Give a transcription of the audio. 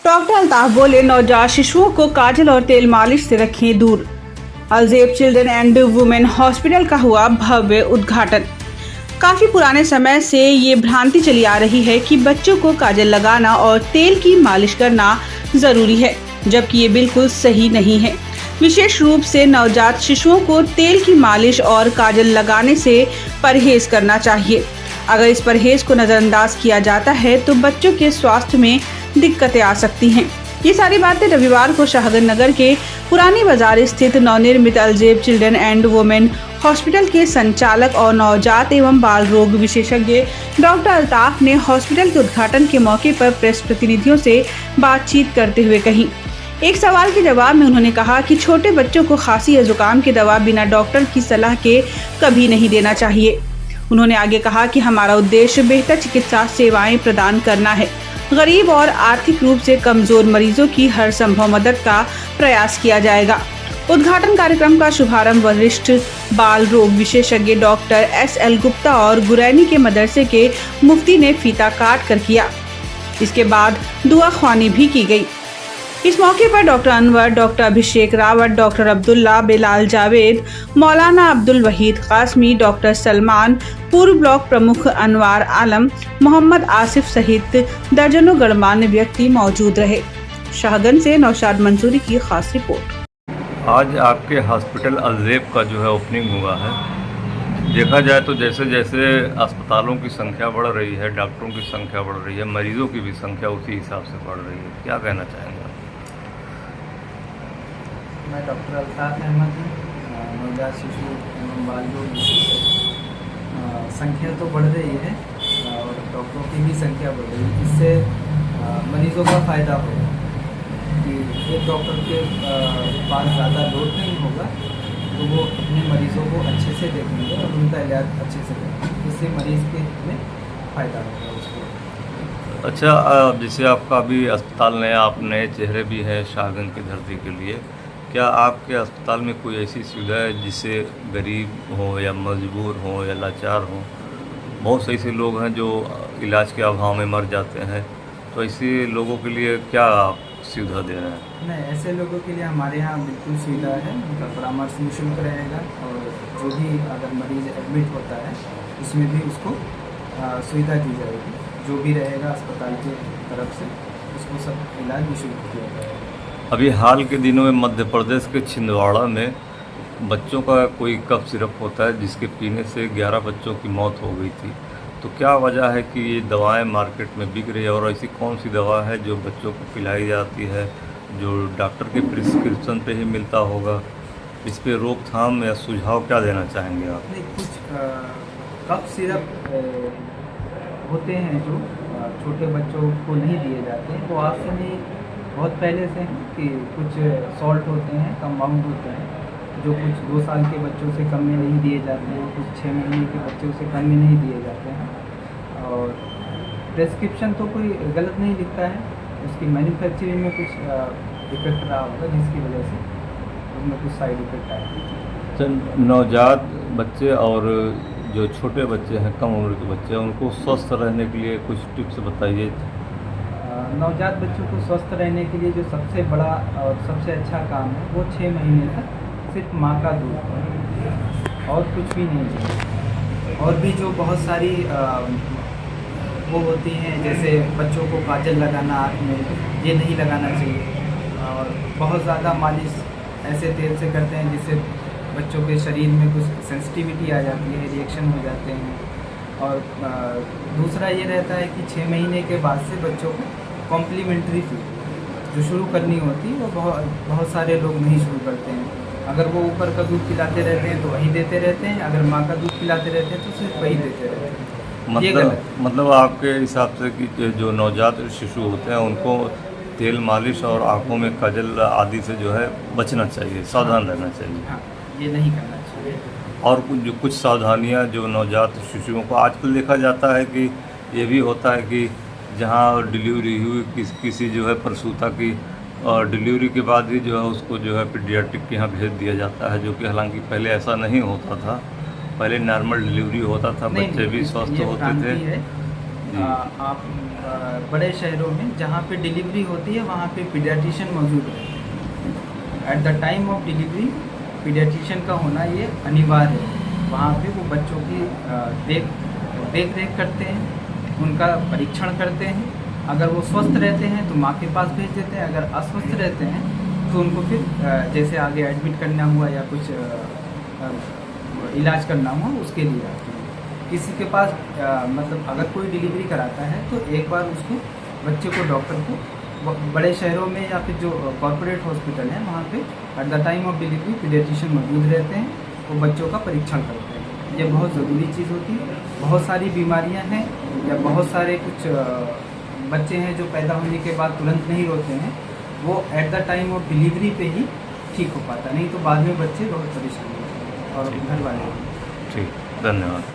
Doctor Altaf बोले, नवजात शिशुओं को काजल और तेल मालिश से रखें दूर। अलजेब चिल्ड्रन एंड वुमेन हॉस्पिटल का हुआ भव्य उद्घाटन। काफी पुराने समय से ये भ्रांति चली आ रही है कि बच्चों को काजल लगाना और तेल की मालिश करना जरूरी है, जबकि ये बिल्कुल सही नहीं है। विशेष रूप से नवजात शिशुओं को तेल की मालिश और काजल लगाने से परहेज करना चाहिए। अगर इस परहेज को नजरअंदाज किया जाता है तो बच्चों के स्वास्थ्य में दिक्कतें आ सकती हैं। ये सारी बातें रविवार को शाहगंज नगर के पुरानी बाजार स्थित नवनिर्मित अलजेब चिल्ड्रन एंड वुमेन हॉस्पिटल के संचालक और नवजात एवं बाल रोग विशेषज्ञ डॉक्टर अल्ताफ ने हॉस्पिटल के उद्घाटन के मौके पर प्रेस प्रतिनिधियों से बातचीत करते हुए कही। एक सवाल के जवाब में उन्होंने कहा कि छोटे बच्चों को खांसी या जुकाम की दवा बिना डॉक्टर की सलाह के कभी नहीं देना चाहिए। उन्होंने आगे कहा कि हमारा उद्देश्य बेहतर चिकित्सा सेवाएं प्रदान करना है। गरीब और आर्थिक रूप से कमजोर मरीजों की हर संभव मदद का प्रयास किया जाएगा। उद्घाटन कार्यक्रम का शुभारंभ वरिष्ठ बाल रोग विशेषज्ञ डॉक्टर SL गुप्ता और गुरैनी के मदरसे के मुफ्ती ने फीता काट कर किया। इसके बाद दुआ ख्वानी भी की गई। इस मौके पर डॉक्टर अनवर, डॉक्टर अभिषेक रावत, डॉक्टर अब्दुल्ला, बिलाल जावेद, मौलाना अब्दुल वहीद कासमी, डॉक्टर सलमान, पूर्व ब्लॉक प्रमुख अनवार आलम, मोहम्मद आसिफ सहित दर्जनों गणमान्य व्यक्ति मौजूद रहे। शाहगंज से नौशाद मंसूरी की खास रिपोर्ट। आज आपके हॉस्पिटल अलजेब का जो है ओपनिंग हुआ है। देखा जाए तो जैसे जैसे अस्पतालों की संख्या बढ़ रही है, डॉक्टरों की संख्या बढ़ रही है, मरीजों की भी संख्या उसी हिसाब से बढ़ रही है। क्या कहना चाहेंगे? मैं डॉक्टर अल्ताफ अहमद हूँ, नवजात शिशु एवं बाल रोग विशेषज्ञ। संख्या तो बढ़ रही है और डॉक्टरों की भी संख्या बढ़ रही है। इससे मरीजों का फ़ायदा होगा कि एक डॉक्टर के पास ज़्यादा लोड नहीं होगा, तो वो अपने मरीज़ों को अच्छे से देखेंगे और उनका इलाज अच्छे से करेंगे। इससे मरीज़ के में फ़ायदा होगा उसको। अच्छा, जैसे आपका भी अस्पताल नया, आप नए चेहरे भी हैं शाहगंज की धरती के लिए। क्या आपके अस्पताल में कोई ऐसी सुविधा है जिससे गरीब हो या मजबूर हो या लाचार हो, बहुत से ऐसे लोग हैं जो इलाज के अभाव में मर जाते हैं, तो ऐसे लोगों के लिए क्या आप सुविधा दे रहे हैं? नहीं, ऐसे लोगों के लिए हमारे यहाँ बिल्कुल सुविधा है। उनका परामर्श निःशुल्क रहेगा और जो भी अगर मरीज़ एडमिट होता है उसमें भी उसको सुविधा दी जाएगी। जो भी रहेगा अस्पताल की तरफ से उसको सब इलाज निःशुल्क किया जाएगा। अभी हाल के दिनों में मध्य प्रदेश के छिंदवाड़ा में बच्चों का कोई कफ सिरप होता है जिसके पीने से 11 बच्चों की मौत हो गई थी। तो क्या वजह है कि ये दवाएं मार्केट में बिक रही है, और ऐसी कौन सी दवा है जो बच्चों को पिलाई जाती है जो डॉक्टर के प्रिस्क्रिप्शन पे ही मिलता होगा? इस पे रोकथाम या सुझाव क्या देना चाहेंगे आप? नहीं, कुछ कफ सिरप होते हैं जो छोटे बच्चों को नहीं दिए जाते हैं। वो आज से नहीं, बहुत पहले से हैं कि कुछ सॉल्ट होते हैं, कंपाउंड होते हैं जो कुछ 2 साल के बच्चों से कम में नहीं दिए जाते हैं, कुछ 6 महीने के बच्चों से कम में नहीं दिए जाते हैं। और प्रेस्क्रिप्शन तो कोई गलत नहीं लिखता है, उसकी मैन्युफैक्चरिंग में कुछ इफेक्ट रहा होगा जिसकी वजह से उसमें कुछ साइड इफेक्ट आए। तो नवजात बच्चे और जो छोटे बच्चे हैं, कम उम्र के बच्चे हैं, उनको स्वस्थ रहने के लिए कुछ टिप्स बताइए। नवजात बच्चों को स्वस्थ रहने के लिए जो सबसे बड़ा और सबसे अच्छा काम है वो 6 महीने तक सिर्फ माँ का दूध और कुछ भी नहीं चाहिए। और भी जो बहुत सारी वो होती हैं, जैसे बच्चों को काजल लगाना आँख में, ये नहीं लगाना चाहिए। और बहुत ज़्यादा मालिश ऐसे तेल से करते हैं जिससे बच्चों के शरीर में कुछ सेंसिटिविटी आ जाती है, रिएक्शन हो जाते हैं। और दूसरा ये रहता है कि 6 महीने के बाद से बच्चों को कॉम्प्लीमेंट्री फीड जो शुरू करनी होती है वो बहुत सारे लोग नहीं शुरू करते हैं। अगर वो ऊपर का दूध पिलाते रहते हैं तो वही देते रहते हैं, अगर माँ का दूध पिलाते रहते हैं तो सिर्फ वही देते रहते हैं। मतलब आपके हिसाब से कि जो नवजात शिशु होते हैं उनको तेल मालिश और आँखों में काजल आदि से जो है बचना चाहिए, सावधान रहना चाहिए। हाँ, ये नहीं करना चाहिए। और कुछ सावधानियां जो नवजात शिशुओं को आजकल देखा जाता है कि ये भी होता है कि जहां डिलीवरी हुई किसी जो है प्रसूता की, और डिलीवरी के बाद ही जो है उसको जो है पीडियाट्रिक के यहाँ भेज दिया जाता है, जो कि हालांकि पहले ऐसा नहीं होता था। पहले नॉर्मल डिलीवरी होता था, बच्चे भी स्वस्थ होते थे। जी। आप बड़े शहरों में जहाँ पे डिलीवरी होती है वहाँ पे पीडियाट्रिशियन मौजूद रहते हैं। At the time of delivery paediatrician का होना ये अनिवार्य है। वहाँ पे वो बच्चों की देख रेख करते हैं, उनका परीक्षण करते हैं। अगर वो स्वस्थ रहते हैं तो माँ के पास भेज देते हैं, अगर अस्वस्थ रहते हैं तो उनको फिर जैसे आगे एडमिट करना हुआ या कुछ इलाज करना हुआ उसके लिए आते हैं। किसी के पास मतलब अगर कोई डिलीवरी कराता है तो एक बार उसको बच्चे को डॉक्टर को बड़े शहरों में या फिर जो कॉरपोरेट हॉस्पिटल हैं वहाँ पे at the time of delivery paediatrician मौजूद रहते हैं, वो बच्चों का परीक्षण करते हैं। ये बहुत ज़रूरी चीज़ होती है। बहुत सारी बीमारियाँ हैं या बहुत सारे कुछ बच्चे हैं जो पैदा होने के बाद तुरंत नहीं रोते हैं, वो at the time of delivery पे ही ठीक हो पाता, नहीं तो बाद में बच्चे बहुत परेशान होते हैं और घर वाले। ठीक, धन्यवाद।